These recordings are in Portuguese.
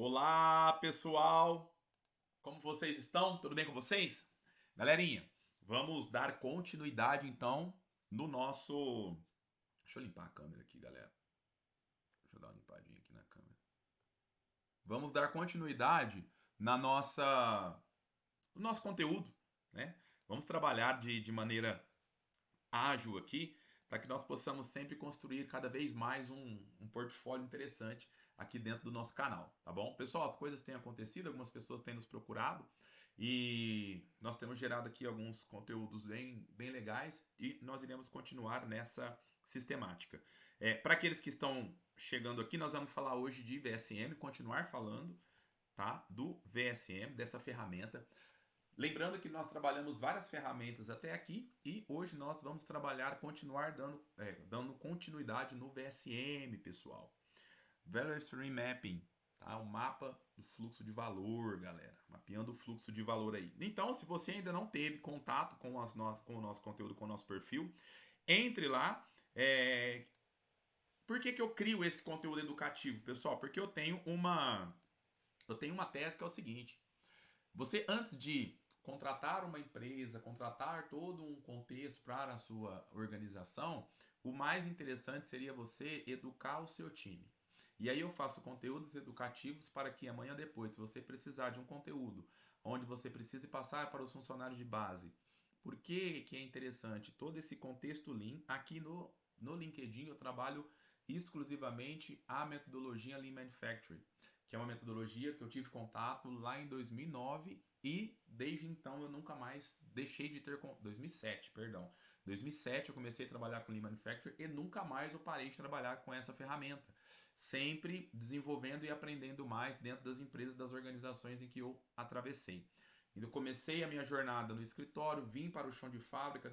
Olá, pessoal! Como vocês estão? Tudo bem com vocês? Galerinha, vamos dar continuidade então no nosso. Deixa eu limpar a câmera aqui, galera. Deixa eu dar uma limpadinha aqui na câmera. Vamos dar continuidade na nossa, no nosso conteúdo, né? Vamos trabalhar de maneira ágil aqui para que nós possamos sempre construir cada vez mais um portfólio interessante aqui dentro do nosso canal, tá bom? Pessoal, as coisas têm acontecido, algumas pessoas têm nos procurado e nós temos gerado aqui alguns conteúdos bem legais e nós iremos continuar nessa sistemática. Para aqueles que estão chegando aqui, nós vamos falar hoje de VSM, continuar falando, tá? Do VSM, dessa ferramenta. Lembrando que nós trabalhamos várias ferramentas até aqui e hoje nós vamos continuar dando continuidade no VSM, pessoal. Value Stream Mapping, tá? O mapa do fluxo de valor, galera. Mapeando o fluxo de valor aí. Então, se você ainda não teve contato com o nosso conteúdo, com o nosso perfil, entre lá. Por que eu crio esse conteúdo educativo, pessoal? Porque eu tenho uma tese que é o seguinte. Você, antes de contratar uma empresa, contratar todo um contexto para a sua organização, o mais interessante seria você educar o seu time. E aí eu faço conteúdos educativos para que amanhã depois, se você precisar de um conteúdo onde você precise passar para os funcionários de base, por que é interessante todo esse contexto Lean? Aqui no LinkedIn eu trabalho exclusivamente a metodologia Lean Manufacturing, que é uma metodologia que eu tive contato lá em 2009 e desde então eu nunca mais deixei de ter 2007, perdão. 2007 eu comecei a trabalhar com Lean Manufacturing e nunca mais eu parei de trabalhar com essa ferramenta, sempre desenvolvendo e aprendendo mais dentro das empresas, das organizações em que eu atravessei. Então eu comecei a minha jornada no escritório, vim para o chão de fábrica,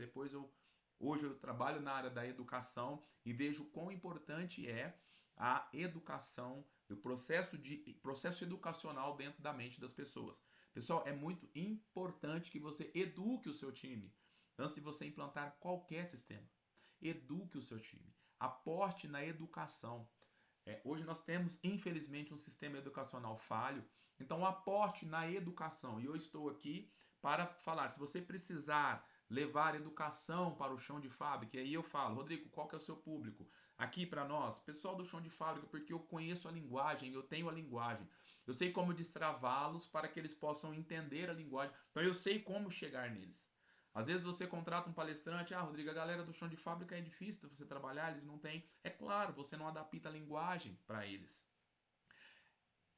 hoje eu trabalho na área da educação e vejo quão importante é a educação, o processo educacional dentro da mente das pessoas. Pessoal, é muito importante que você eduque o seu time antes de você implantar qualquer sistema. Eduque o seu time. Aporte na educação. Hoje nós temos, infelizmente, um sistema educacional falho. Então, aporte na educação. E eu estou aqui para falar. Se você precisar levar educação para o chão de fábrica, e aí eu falo, Rodrigo, qual que é o seu público? Aqui para nós, pessoal do chão de fábrica, porque eu conheço a linguagem, eu tenho a linguagem. Eu sei como destravá-los para que eles possam entender a linguagem. Então, eu sei como chegar neles. Às vezes você contrata um palestrante, Rodrigo, a galera do chão de fábrica é difícil você trabalhar, eles não têm. É claro, você não adapta a linguagem para eles.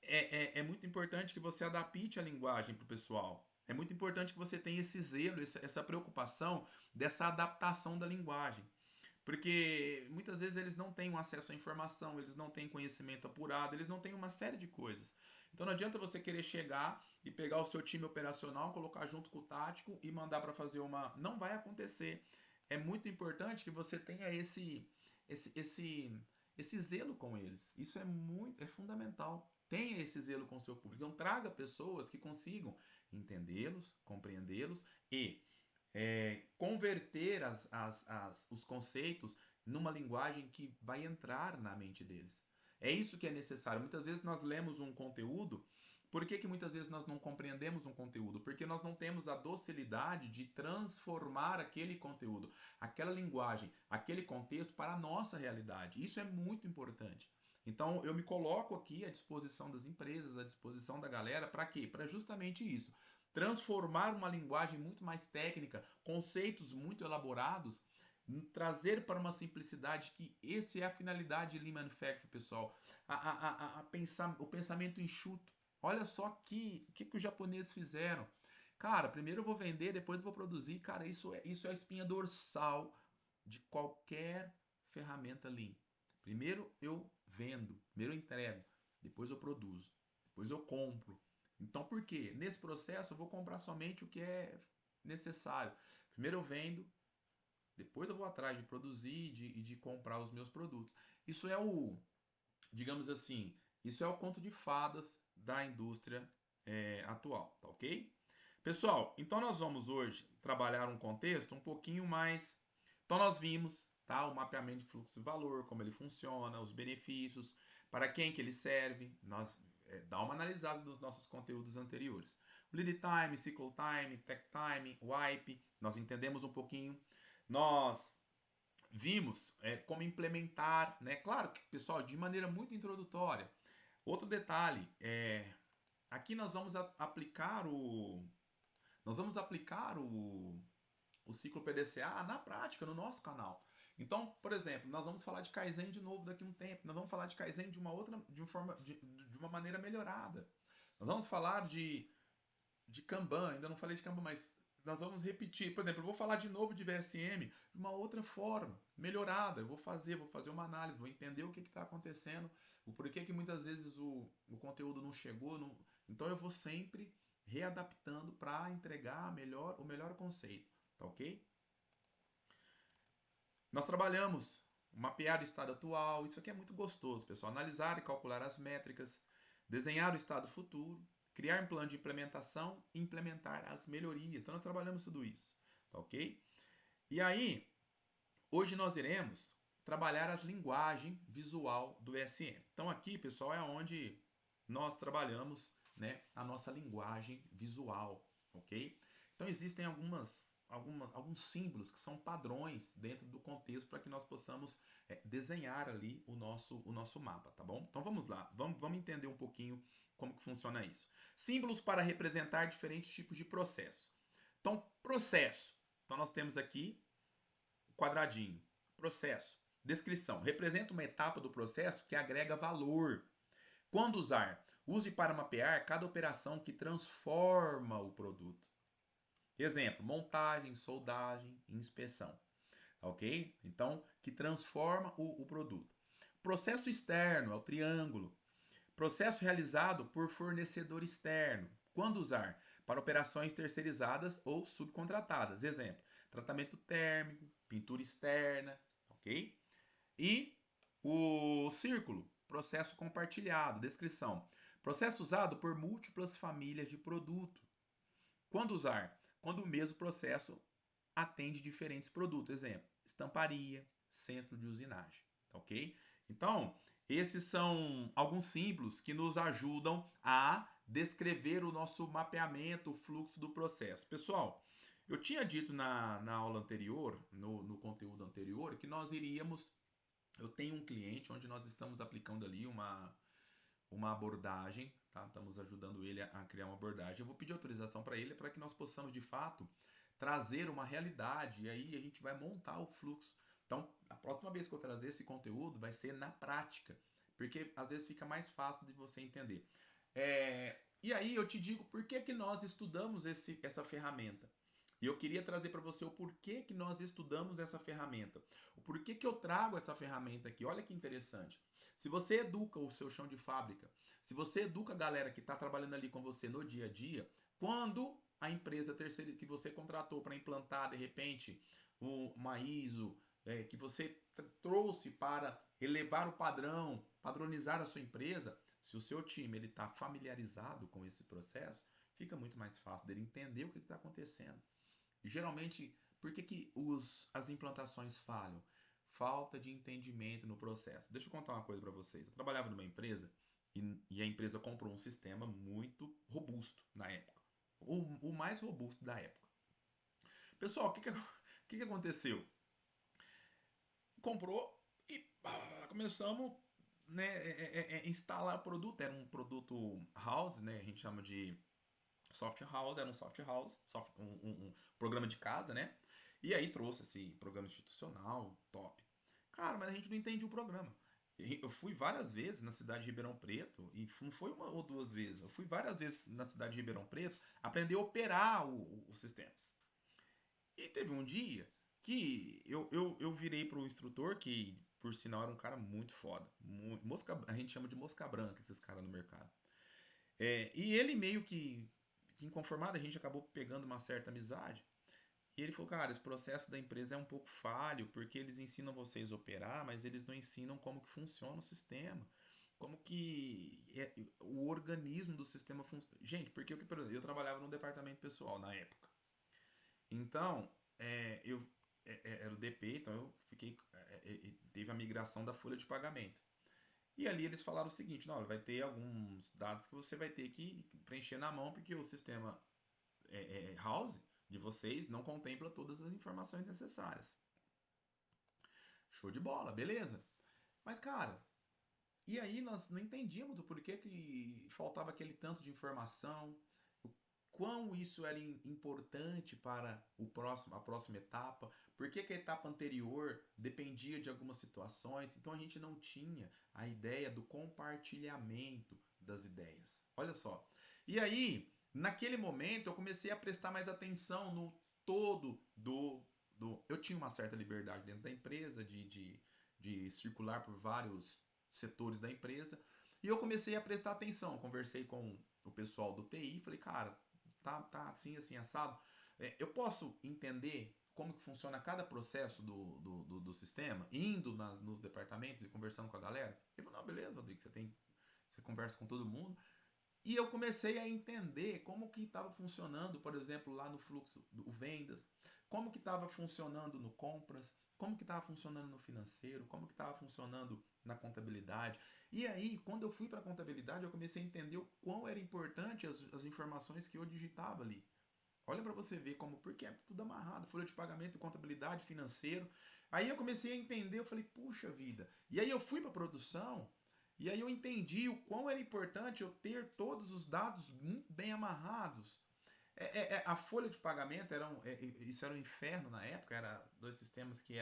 É muito importante que você adapte a linguagem para o pessoal. É muito importante que você tenha esse zelo, essa preocupação dessa adaptação da linguagem. Porque muitas vezes eles não têm um acesso à informação, eles não têm conhecimento apurado, eles não têm uma série de coisas. Então não adianta você querer chegar e pegar o seu time operacional, colocar junto com o tático e mandar para fazer uma. Não vai acontecer. É muito importante que você tenha esse, esse, esse zelo com eles. Isso é fundamental. Tenha esse zelo com o seu público. Então traga pessoas que consigam entendê-los, compreendê-los e converter os conceitos numa linguagem que vai entrar na mente deles. É isso que é necessário. Muitas vezes nós lemos um conteúdo. Por que muitas vezes nós não compreendemos um conteúdo? Porque nós não temos a docilidade de transformar aquele conteúdo, aquela linguagem, aquele contexto para a nossa realidade. Isso é muito importante. Então eu me coloco aqui à disposição das empresas, à disposição da galera, para quê? Para justamente isso. Transformar uma linguagem muito mais técnica, conceitos muito elaborados, trazer para uma simplicidade que essa é a finalidade de Lean Manufacturing, pessoal. O pensamento enxuto. Olha só que os japoneses fizeram. Cara, primeiro eu vou vender, depois eu vou produzir. Cara, isso é a espinha dorsal de qualquer ferramenta Lean. Primeiro eu vendo, primeiro eu entrego, depois eu produzo, depois eu compro. Então por quê? Nesse processo eu vou comprar somente o que é necessário. Primeiro eu vendo, depois eu vou atrás de produzir e de comprar os meus produtos. Isso é digamos assim, isso é o conto de fadas da indústria atual, tá ok? Pessoal, então nós vamos hoje trabalhar um contexto um pouquinho mais. Então nós vimos, tá, o mapeamento de fluxo de valor, como ele funciona, os benefícios, para quem que ele serve. dá uma analisada dos nossos conteúdos anteriores. Lead time, cycle time, tech time, wipe, nós entendemos um pouquinho. Nós vimos como implementar, né? Claro que, pessoal, de maneira muito introdutória. Outro detalhe, aqui nós vamos aplicar o ciclo PDCA na prática, no nosso canal. Então, por exemplo, nós vamos falar de Kaizen de novo daqui a um tempo. Nós vamos falar de Kaizen de uma maneira melhorada. Nós vamos falar de Kanban, ainda não falei de Kanban, mas nós vamos repetir. Por exemplo, eu vou falar de novo de VSM de uma outra forma, melhorada. Eu vou fazer uma análise, vou entender o que está acontecendo, o porquê que muitas vezes o conteúdo não chegou. Então eu vou sempre readaptando para entregar o melhor conceito, tá ok? Nós trabalhamos mapear o estado atual, isso aqui é muito gostoso, pessoal. Analisar e calcular as métricas, desenhar o estado futuro, criar um plano de implementação e implementar as melhorias. Então nós trabalhamos tudo isso, tá ok? E aí, hoje nós iremos trabalhar as linguagens visual do SM. Então aqui, pessoal, é onde nós trabalhamos, né, a nossa linguagem visual, ok? Então existem alguns símbolos que são padrões dentro do contexto para que nós possamos desenhar ali o nosso mapa, tá bom? Então vamos lá, vamos entender um pouquinho como que funciona isso. Símbolos para representar diferentes tipos de processo. Então, processo. Então nós temos aqui o quadradinho. Processo. Descrição. Representa uma etapa do processo que agrega valor. Quando usar? Use para mapear cada operação que transforma o produto. Exemplo, montagem, soldagem, inspeção. Ok? Então, que transforma o produto. Processo externo é o triângulo. Processo realizado por fornecedor externo. Quando usar? Para operações terceirizadas ou subcontratadas. Exemplo, tratamento térmico, pintura externa, ok? E o círculo, processo compartilhado, descrição. Processo usado por múltiplas famílias de produto. Quando usar? Quando o mesmo processo atende diferentes produtos. Exemplo, estamparia, centro de usinagem, ok? Então, esses são alguns símbolos que nos ajudam a descrever o nosso mapeamento, o fluxo do processo. Pessoal, eu tinha dito na aula anterior, no conteúdo anterior, que nós iríamos. Eu tenho um cliente onde nós estamos aplicando ali uma abordagem, tá? Estamos ajudando ele a criar uma abordagem. Eu vou pedir autorização para ele para que nós possamos, de fato, trazer uma realidade e aí a gente vai montar o fluxo. Então, a próxima vez que eu trazer esse conteúdo vai ser na prática, porque às vezes fica mais fácil de você entender. E aí eu te digo por que nós estudamos essa ferramenta. E eu queria trazer para você o porquê que nós estudamos essa ferramenta. O porquê que eu trago essa ferramenta aqui. Olha que interessante. Se você educa o seu chão de fábrica, se você educa a galera que está trabalhando ali com você no dia a dia, quando a empresa terceira que você contratou para implantar, de repente, uma ISO, que você trouxe para elevar o padrão, padronizar a sua empresa, se o seu time está familiarizado com esse processo, fica muito mais fácil dele entender o que está acontecendo. E, geralmente, por que as implantações falham? Falta de entendimento no processo. Deixa eu contar uma coisa para vocês. Eu trabalhava numa empresa e a empresa comprou um sistema muito robusto na época. O mais robusto da época. Pessoal, o que aconteceu? Comprou e começamos, né, instalar o produto. Era um produto house, né? A gente chama de soft house, era um soft house, um programa de casa, né? E aí trouxe esse programa institucional, top. Cara, mas a gente não entende o programa. Eu fui várias vezes na cidade de Ribeirão Preto, e não foi uma ou duas vezes, eu fui várias vezes na cidade de Ribeirão Preto aprender a operar o sistema. E teve um dia que eu virei pro instrutor, que por sinal era um cara muito foda. A gente chama de mosca branca esses caras no mercado. E ele meio que inconformado, a gente acabou pegando uma certa amizade. E ele falou, cara, esse processo da empresa é um pouco falho, porque eles ensinam vocês a operar, mas eles não ensinam como que funciona o sistema. Como que o organismo do sistema funciona. Gente, porque eu trabalhava no departamento pessoal na época. Então, era o DP, então eu fiquei. Teve a migração da folha de pagamento. E ali eles falaram o seguinte, não, vai ter alguns dados que você vai ter que preencher na mão, porque o sistema house de vocês não contempla todas as informações necessárias. Show de bola, beleza. Mas, cara, e aí nós não entendíamos o porquê que faltava aquele tanto de informação, o quão isso era importante para a próxima etapa, por que a etapa anterior dependia de algumas situações, então a gente não tinha a ideia do compartilhamento das ideias. Olha só. E aí, naquele momento, eu comecei a prestar mais atenção no todo eu tinha uma certa liberdade dentro da empresa de circular por vários setores da empresa. E eu comecei a prestar atenção. Conversei com o pessoal do TI, falei, cara, tá assim, assim, assado. Eu posso entender como que funciona cada processo do sistema, indo nos departamentos e conversando com a galera? Ele falou, não, beleza, Rodrigo, você conversa com todo mundo. E eu comecei a entender como que estava funcionando, por exemplo, lá no fluxo do vendas, como que estava funcionando no compras, como que estava funcionando no financeiro, como que estava funcionando na contabilidade. E aí, quando eu fui para a contabilidade, eu comecei a entender o quão era importante as informações que eu digitava ali. Olha para você ver como, porque é tudo amarrado, folha de pagamento, contabilidade, financeiro. Aí eu comecei a entender, eu falei, puxa vida. E aí eu fui para a produção, e aí eu entendi o quão era importante eu ter todos os dados muito bem amarrados. A folha de pagamento isso era um inferno na época, era dois sistemas que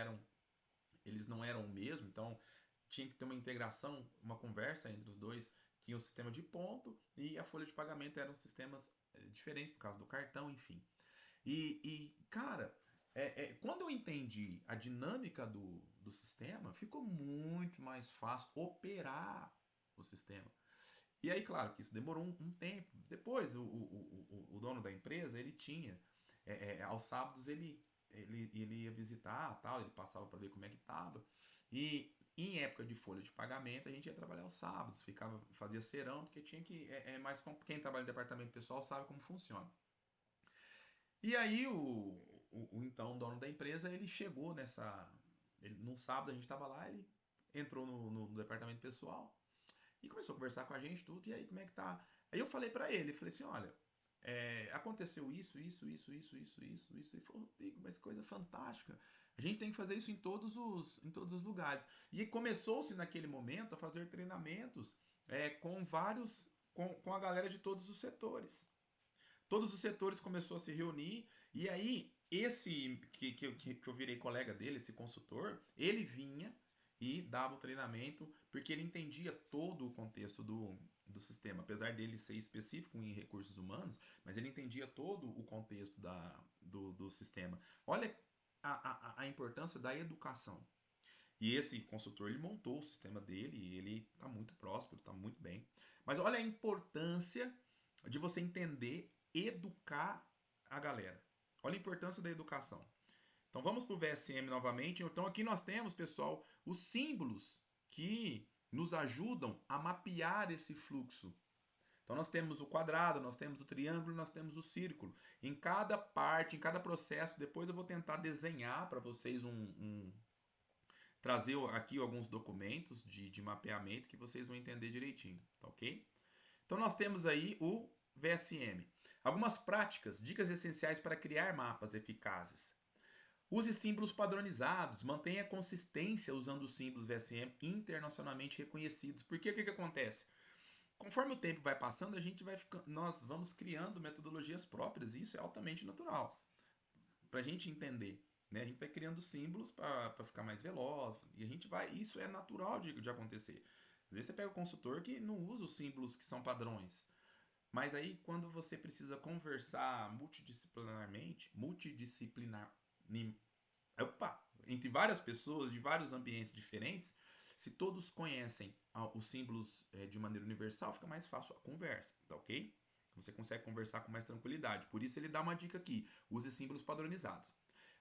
eles não eram o mesmo, então tinha que ter uma integração, uma conversa entre os dois. Tinha o sistema de ponto e a folha de pagamento eram sistemas diferentes por causa do cartão, enfim. Cara, quando eu entendi a dinâmica do sistema, ficou muito mais fácil operar o sistema. E aí, claro que isso demorou um tempo. Depois, o dono da empresa, ele tinha, aos sábados ele ia visitar, tal, ele passava para ver como é que estava. E em época de folha de pagamento, a gente ia trabalhar aos sábados, fazia serão, porque tinha que, quem trabalha no departamento pessoal sabe como funciona. E aí então dono da empresa, ele chegou num sábado a gente estava lá, ele entrou no departamento pessoal e começou a conversar com a gente tudo, e aí como é que tá? Aí eu falei pra ele, falei assim, olha, aconteceu isso, e falou, Rodrigo, mas coisa fantástica. A gente tem que fazer isso em todos os lugares. E começou-se naquele momento a fazer treinamentos com a galera de todos os setores. Todos os setores começou a se reunir e aí esse que eu virei colega dele, esse consultor, ele vinha e dava o treinamento porque ele entendia todo o contexto do sistema, apesar dele ser específico em recursos humanos, mas ele entendia todo o contexto do sistema. Olha a importância da educação. E esse consultor ele montou o sistema dele e ele está muito próspero, está muito bem. Mas olha a importância de você entender, educar a galera. Olha a importância da educação. Então vamos para o VSM novamente. Então aqui nós temos, pessoal, os símbolos que nos ajudam a mapear esse fluxo. Então nós temos o quadrado, nós temos o triângulo, nós temos o círculo. Em cada parte, em cada processo, depois eu vou tentar desenhar para vocês trazer aqui alguns documentos de mapeamento que vocês vão entender direitinho, tá ok? Então nós temos aí o VSM. Algumas práticas, dicas essenciais para criar mapas eficazes. Use símbolos padronizados, mantenha consistência usando os símbolos VSM internacionalmente reconhecidos. Porque o que acontece? Conforme o tempo vai passando, nós vamos criando metodologias próprias e isso é altamente natural para a gente entender. Né? A gente vai criando símbolos para ficar mais veloz e a gente vai. Isso é natural de acontecer. Às vezes você pega o consultor que não usa os símbolos que são padrões. Mas aí, quando você precisa conversar entre várias pessoas de vários ambientes diferentes, se todos conhecem os símbolos de maneira universal, fica mais fácil a conversa, tá ok? Você consegue conversar com mais tranquilidade. Por isso ele dá uma dica aqui: use símbolos padronizados.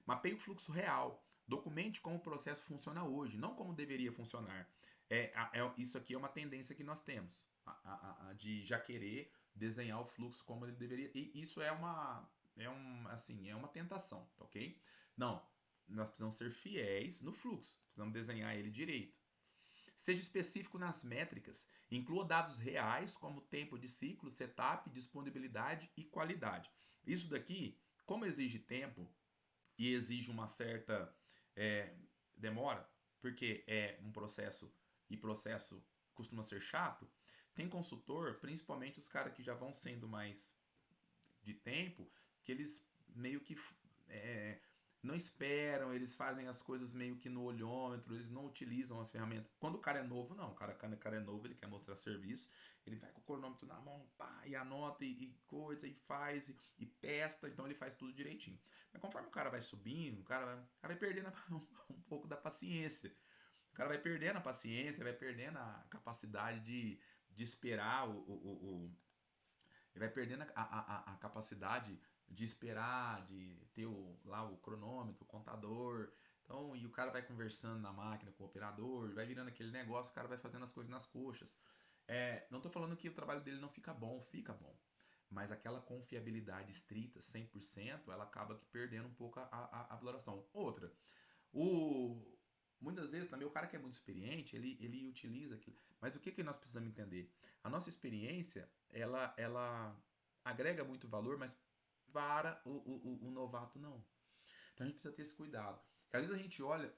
Mapeie o fluxo real. Documente como o processo funciona hoje, não como deveria funcionar. Isso aqui é uma tendência que nós temos, de já querer desenhar o fluxo como ele deveria. E isso é uma tentação, tá ok? Não, nós precisamos ser fiéis no fluxo, precisamos desenhar ele direito. Seja específico nas métricas. Inclua dados reais como tempo de ciclo, setup, disponibilidade e qualidade. Isso daqui, como exige tempo e exige uma certa é, demora, porque é um processo e processo costuma ser chato, tem consultor, principalmente os caras que já vão sendo mais de tempo, que eles meio que é, não esperam, eles fazem as coisas meio que no olhômetro, eles não utilizam as ferramentas. Quando o cara é novo, não. Quando o cara é novo, ele quer mostrar serviço, ele vai com o cronômetro na mão, pá, e anota, e coisa, e faz, e testa, então ele faz tudo direitinho. Mas conforme o cara vai subindo, o cara vai perdendo um pouco da paciência. O cara vai perdendo a paciência, vai perdendo a capacidade de esperar ele vai perdendo a capacidade de esperar, de ter lá o cronômetro, o contador. Então, e o cara vai conversando na máquina com o operador, vai virando aquele negócio, o cara vai fazendo as coisas nas coxas. Não estou falando que o trabalho dele não fica bom. Mas aquela confiabilidade estrita, 100%, ela acaba que perdendo um pouco a valoração. Outra, o, muitas vezes também o cara que é muito experiente, ele utiliza aquilo. Mas o que nós precisamos entender? A nossa experiência, ela agrega muito valor, mas para o novato não. Então a gente precisa ter esse cuidado. Porque às vezes a gente olha,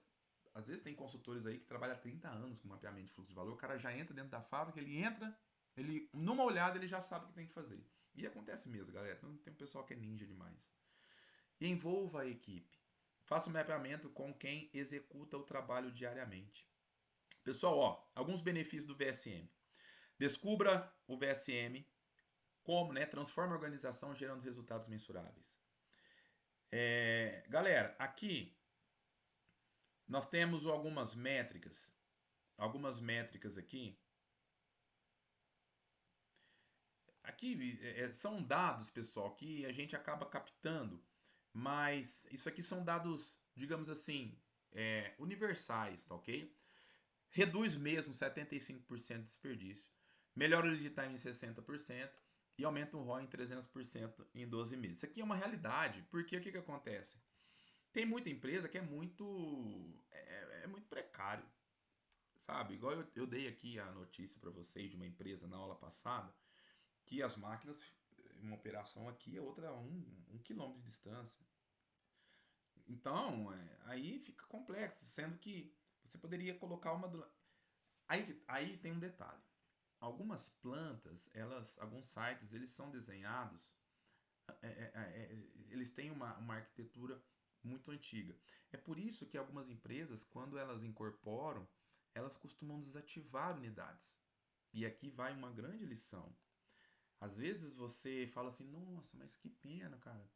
às vezes tem consultores aí que trabalham há 30 anos com mapeamento de fluxo de valor, o cara já entra dentro da fábrica, ele entra, ele numa olhada ele já sabe o que tem que fazer. E acontece mesmo, galera. Então, tem um pessoal que é ninja demais. E envolva a equipe. Faça o mapeamento com quem executa o trabalho diariamente. Pessoal, ó, alguns benefícios do VSM. Descubra o VSM como, né, transforma a organização gerando resultados mensuráveis. Galera, aqui nós temos algumas métricas aqui. Aqui são dados, pessoal, que a gente acaba captando, mas isso aqui são dados, digamos assim, universais, tá ok? Reduz mesmo 75% de desperdício, melhora o lead time em 60% e aumenta o ROI em 300% em 12 meses. Isso aqui é uma realidade, porque o que acontece? Tem muita empresa que é muito precário, sabe? Igual eu dei aqui a notícia para vocês de uma empresa na aula passada, que as máquinas, uma operação aqui é outra a um quilômetro de distância. Então, aí fica complexo, sendo que você poderia colocar uma. Aí tem um detalhe. Algumas plantas, alguns sites, eles são desenhados, eles têm uma arquitetura muito antiga. É por isso que algumas empresas, quando elas incorporam, elas costumam desativar unidades. E aqui vai uma grande lição. Às vezes você fala assim, nossa, mas que pena, cara.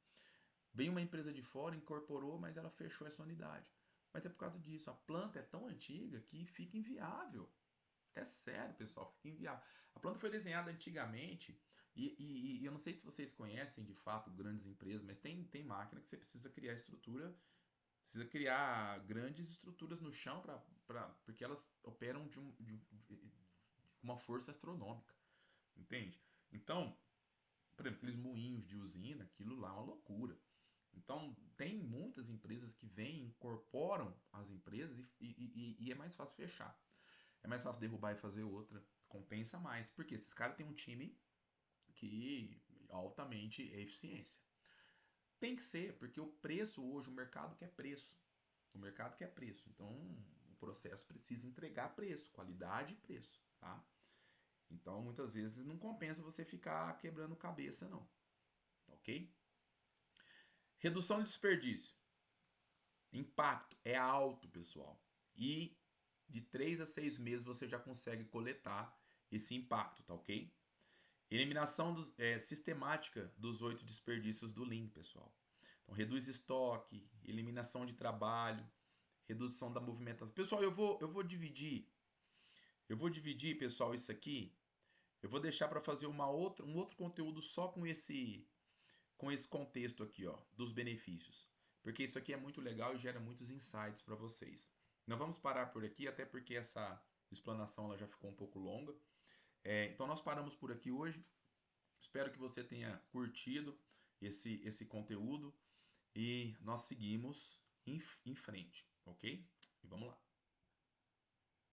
Veio uma empresa de fora, incorporou, mas ela fechou essa unidade. Mas é por causa disso. A planta é tão antiga que fica inviável. É sério, pessoal, fica inviável. A planta foi desenhada antigamente e eu não sei se vocês conhecem de fato grandes empresas, mas tem máquina que você precisa criar estrutura, precisa criar grandes estruturas no chão porque elas operam de uma força astronômica, entende? Então, por exemplo, aqueles moinhos de usina, aquilo lá é uma loucura. Então, tem muitas empresas que vêm, incorporam as empresas e é mais fácil fechar. É mais fácil derrubar e fazer outra. Compensa mais. Porque esses caras têm um time que altamente é eficiência. Tem que ser, porque o preço hoje, o mercado quer preço. O mercado quer preço. Então, o processo precisa entregar preço, qualidade e preço, tá? Então, muitas vezes não compensa você ficar quebrando cabeça, não. Ok? Redução de desperdício. Impacto é alto, pessoal. E de 3 a 6 meses você já consegue coletar esse impacto, tá ok? Eliminação sistemática dos 8 desperdícios do Lean, pessoal. Então, reduz estoque, eliminação de trabalho, redução da movimentação. Pessoal, eu vou dividir, pessoal, isso aqui. Eu vou deixar para fazer um outro conteúdo só com esse contexto aqui, ó, dos benefícios. Porque isso aqui é muito legal e gera muitos insights para vocês. Nós vamos parar por aqui, até porque essa explanação ela já ficou um pouco longa. Então nós paramos por aqui hoje. Espero que você tenha curtido esse conteúdo e nós seguimos em frente, ok? E vamos lá.